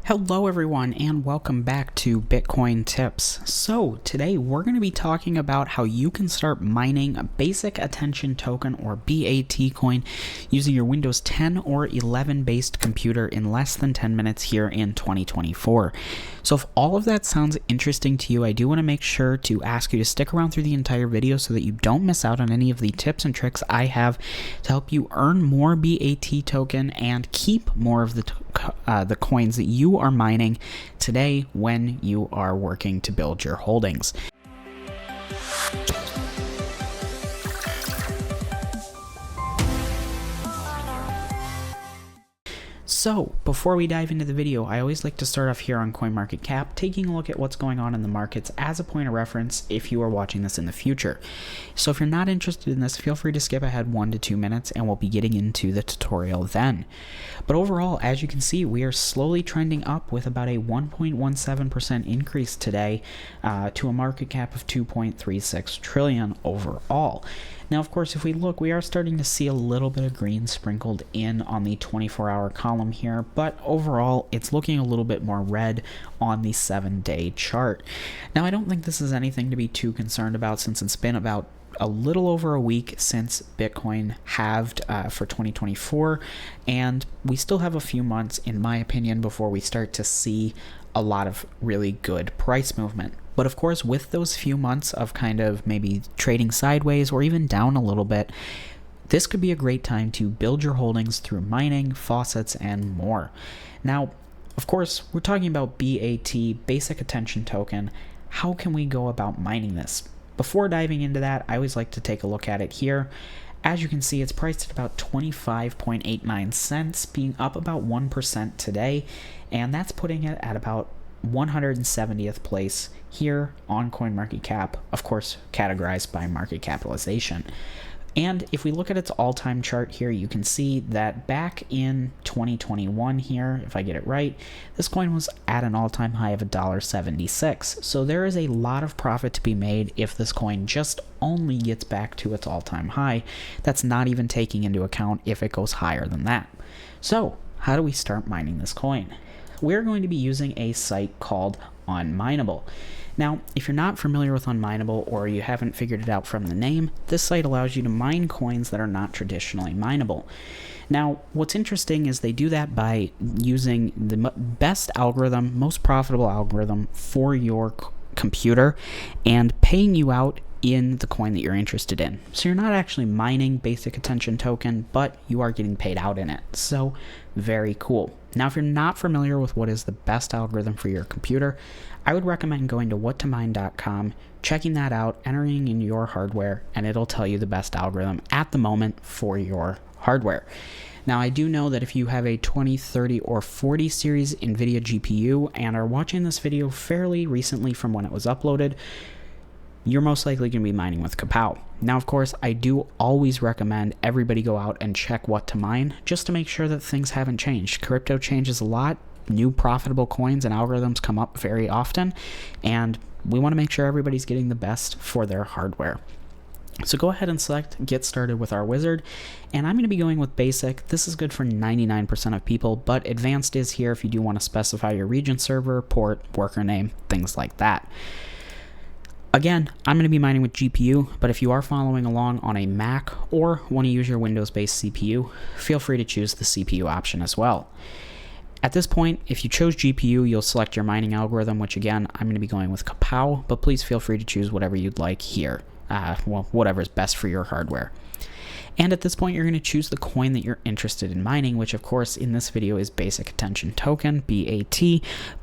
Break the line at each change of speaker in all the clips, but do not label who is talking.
Hello everyone and welcome back to Bitcoin Tips. So today we're going to be talking about how you can start mining a basic attention token or BAT coin using your Windows 10 or 11 based computer in less than 10 minutes here in 2024. So if all of that sounds interesting to you, I do want to make sure to ask you to stick around through the entire video so that you don't miss out on any of the tips and tricks I have to help you earn more BAT token and keep more of the coins that you are mining today when you are working to build your holdings. So, before we dive into the video, I always like to start off here on CoinMarketCap, taking a look at what's going on in the markets as a point of reference if you are watching this in the future. So if you're not interested in this, feel free to skip ahead 1 to 2 minutes and we'll be getting into the tutorial then. But overall, as you can see, we are slowly trending up with about a 1.17% increase today to a market cap of 2.36 trillion overall. Now, of course, if we look, we are starting to see a little bit of green sprinkled in on the 24-hour column here, but overall, it's looking a little bit more red on the 7-day chart. Now, I don't think this is anything to be too concerned about since it's been about a little over a week since Bitcoin halved for 2024, and we still have a few months, in my opinion, before we start to see a lot of really good price movement. But of course, with those few months of kind of maybe trading sideways or even down a little bit, this could be a great time to build your holdings through mining, faucets, and more. Now, of course, we're talking about BAT, Basic Attention Token. How can we go about mining this? Before diving into that, I always like to take a look at it here. As you can see, it's priced at about 25.89 cents, being up about 1% today, and that's putting it at about 170th place here on CoinMarketCap, of course categorized by market capitalization. And if we look at its all-time chart here, you can see that back in 2021 here, if I get it right, this coin was at an all-time high of $1.76. So there is a lot of profit to be made if this coin just only gets back to its all-time high. That's not even taking into account if it goes higher than that. So how do we start mining this coin? We're going to be using a site called Unminable. Now, if you're not familiar with Unminable or you haven't figured it out from the name, this site allows you to mine coins that are not traditionally mineable. Now, what's interesting is they do that by using the best algorithm, most profitable algorithm for your computer and paying you out in the coin that you're interested in. So you're not actually mining Basic Attention Token, but you are getting paid out in it. So very cool. Now, if you're not familiar with what is the best algorithm for your computer, I would recommend going to whattomine.com, checking that out, entering in your hardware, and it'll tell you the best algorithm at the moment for your hardware. Now, I do know that if you have a 20, 30, or 40 series NVIDIA GPU and are watching this video fairly recently from when it was uploaded, you're most likely going to be mining with Kapow. Now, of course, I do always recommend everybody go out and check what to mine just to make sure that things haven't changed. Crypto changes a lot. New profitable coins and algorithms come up very often, and we want to make sure everybody's getting the best for their hardware. So go ahead and select Get Started with our wizard, and I'm going to be going with Basic. This is good for 99% of people, but Advanced is here if you do want to specify your region, server, port, worker name, things like that. Again, I'm going to be mining with GPU, but if you are following along on a Mac or want to use your Windows-based CPU, feel free to choose the CPU option as well. At this point, if you chose GPU, you'll select your mining algorithm, which again, I'm going to be going with Kapow, but please feel free to choose whatever you'd like here. Whatever is best for your hardware. And at this point, you're going to choose the coin that you're interested in mining, which of course in this video is Basic Attention Token, BAT.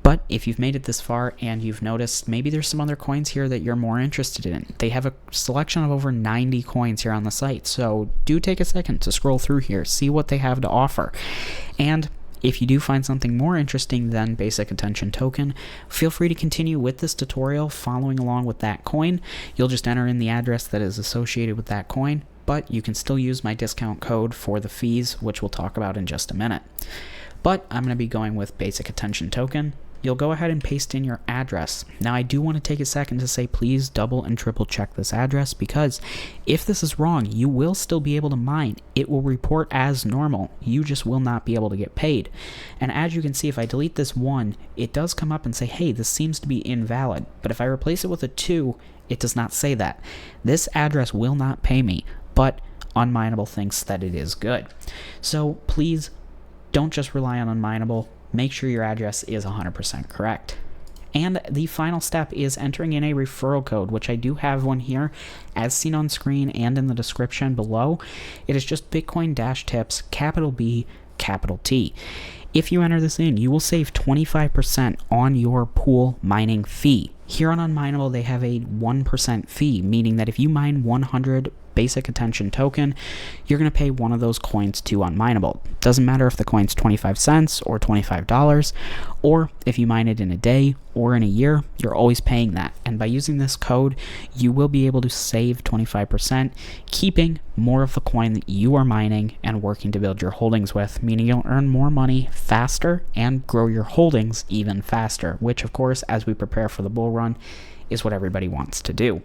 But if you've made it this far and you've noticed maybe there's some other coins here that you're more interested in, they have a selection of over 90 coins here on the site. So do take a second to scroll through here, see what they have to offer. And if you do find something more interesting than Basic Attention Token, feel free to continue with this tutorial following along with that coin. You'll just enter in the address that is associated with that coin, but you can still use my discount code for the fees, which we'll talk about in just a minute. But I'm going to be going with Basic Attention Token. you'll go ahead and paste in your address. Now I do want to take a second to say please double and triple check this address, because if this is wrong, you will still be able to mine. It will report as normal. You just will not be able to get paid. And as you can see, if I delete this 1, it does come up and say, hey, this seems to be invalid. But if I replace it with a 2, it does not say that. This address will not pay me, but Unmineable thinks that it is good. So please don't just rely on Unmineable. Make sure your address is 100% correct. And the final step is entering in a referral code, which I do have one here as seen on screen and in the description below. It is just Bitcoin-tips, capital B, capital T. If you enter this in, you will save 25% on your pool mining fee. Here on Unmineable, they have a 1% fee, meaning that if you mine 100 basic attention token, you're going to pay one of those coins to Unmineable. Doesn't matter if the coin's 25 cents or $25, or if you mine it in a day or in a year, you're always paying that. And by using this code, you will be able to save 25%, keeping more of the coin that you are mining and working to build your holdings with, meaning you'll earn more money faster and grow your holdings even faster, which of course, as we prepare for the bull run, is what everybody wants to do.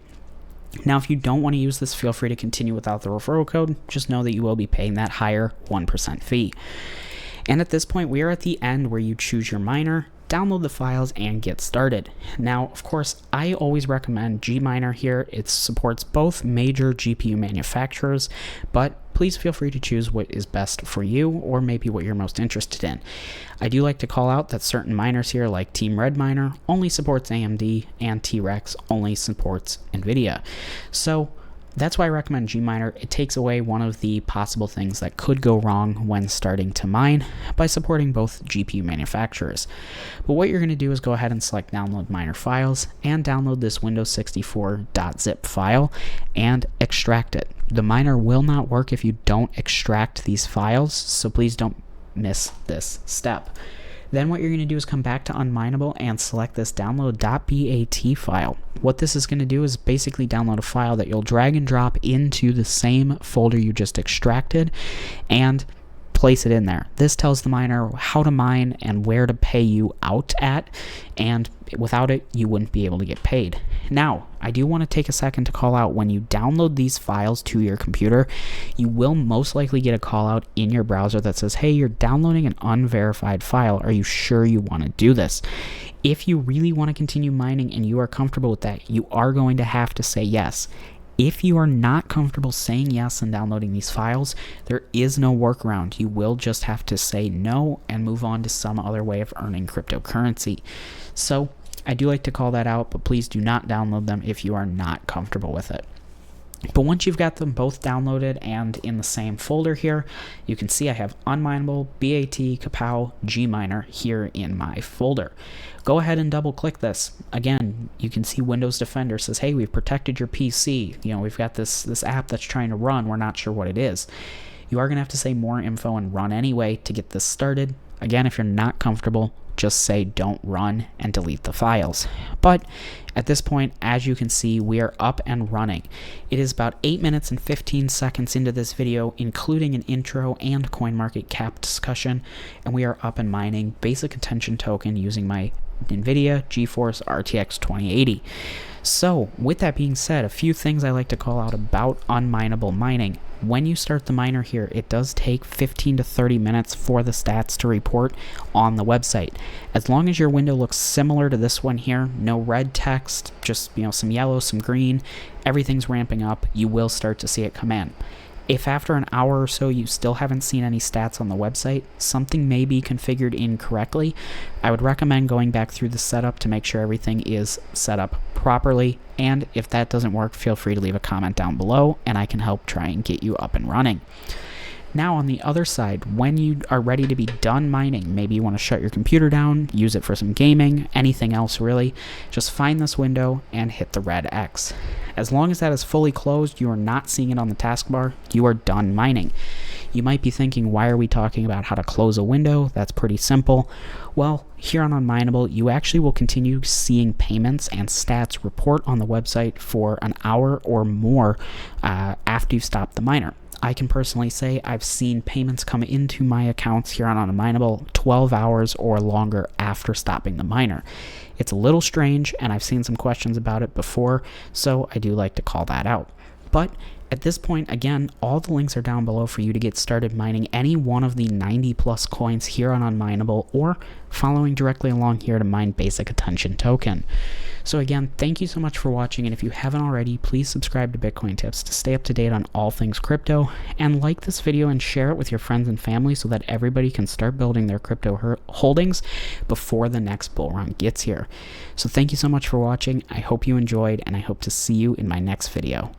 Now, if you don't want to use this, feel free to continue without the referral code. Just know that you will be paying that higher 1% fee. And at this point, we are at the end where you choose your miner, download the files, and get started. Now, of course, I always recommend Gminer here. It supports both major GPU manufacturers, but please feel free to choose what is best for you or maybe what you're most interested in. I do like to call out that certain miners here, like Team Red Miner, only supports AMD, and T-Rex only supports NVIDIA. So that's why I recommend Gminer. It takes away one of the possible things that could go wrong when starting to mine by supporting both GPU manufacturers. But what you're going to do is go ahead and select download miner files and download this Windows 64.zip file and extract it. The miner will not work if you don't extract these files, so please don't miss this step. Then what you're going to do is come back to Unmineable and select this download.bat file. What this is going to do is basically download a file that you'll drag and drop into the same folder you just extracted and place it in there. This tells the miner how to mine and where to pay you out at, and without it, you wouldn't be able to get paid. Now, I do want to take a second to call out, when you download these files to your computer, you will most likely get a call out in your browser that says, hey, you're downloading an unverified file. Are you sure you want to do this? If you really want to continue mining and you are comfortable with that, you are going to have to say yes. If you are not comfortable saying yes and downloading these files, there is no workaround. You will just have to say no and move on to some other way of earning cryptocurrency. So I do like to call that out, but please do not download them if you are not comfortable with it. But once you've got them both downloaded and in the same folder here, you can see I have Unmineable, BAT, Kapow, Gminer here in my folder. Go ahead and double click this. Again, you can see Windows Defender says, hey, we've protected your PC. You know, we've got this app that's trying to run. We're not sure what it is. You are going to have to say more info and run anyway to get this started. Again, if you're not comfortable, just say don't run and delete the files. But at this point, as you can see, we are up and running. It is about 8 minutes and 15 seconds into this video, including an intro and CoinMarketCap discussion, and we are up and mining basic attention token using my NVIDIA GeForce RTX 2080. So with that being said, a few things I like to call out about Unmineable mining. When you start the miner here, it does take 15 to 30 minutes for the stats to report on the website. As long as your window looks similar to this one here, no red text, just some yellow, some green, everything's ramping up, you will start to see it come in. If after an hour or so you still haven't seen any stats on the website, something may be configured incorrectly. I would recommend going back through the setup to make sure everything is set up properly, and if that doesn't work, feel free to leave a comment down below and I can help try and get you up and running. Now on the other side, when you are ready to be done mining, maybe you want to shut your computer down, use it for some gaming, anything else really, just find this window and hit the red X. As long as that is fully closed, you are not seeing it on the taskbar, you are done mining. You might be thinking, why are we talking about how to close a window? That's pretty simple. Well, here on Unminable, you actually will continue seeing payments and stats report on the website for an hour or more after you've stopped the miner. I can personally say I've seen payments come into my accounts here on Unminable 12 hours or longer after stopping the miner. It's a little strange, and I've seen some questions about it before, so I do like to call that out. But at this point, again, all the links are down below for you to get started mining any one of the 90 plus coins here on Unminable, or following directly along here to mine Basic Attention Token. So again, thank you so much for watching, and if you haven't already, please subscribe to Bitcoin Tips to stay up to date on all things crypto, and like this video and share it with your friends and family so that everybody can start building their crypto holdings before the next bull run gets here. So thank you so much for watching. I hope you enjoyed, and I hope to see you in my next video.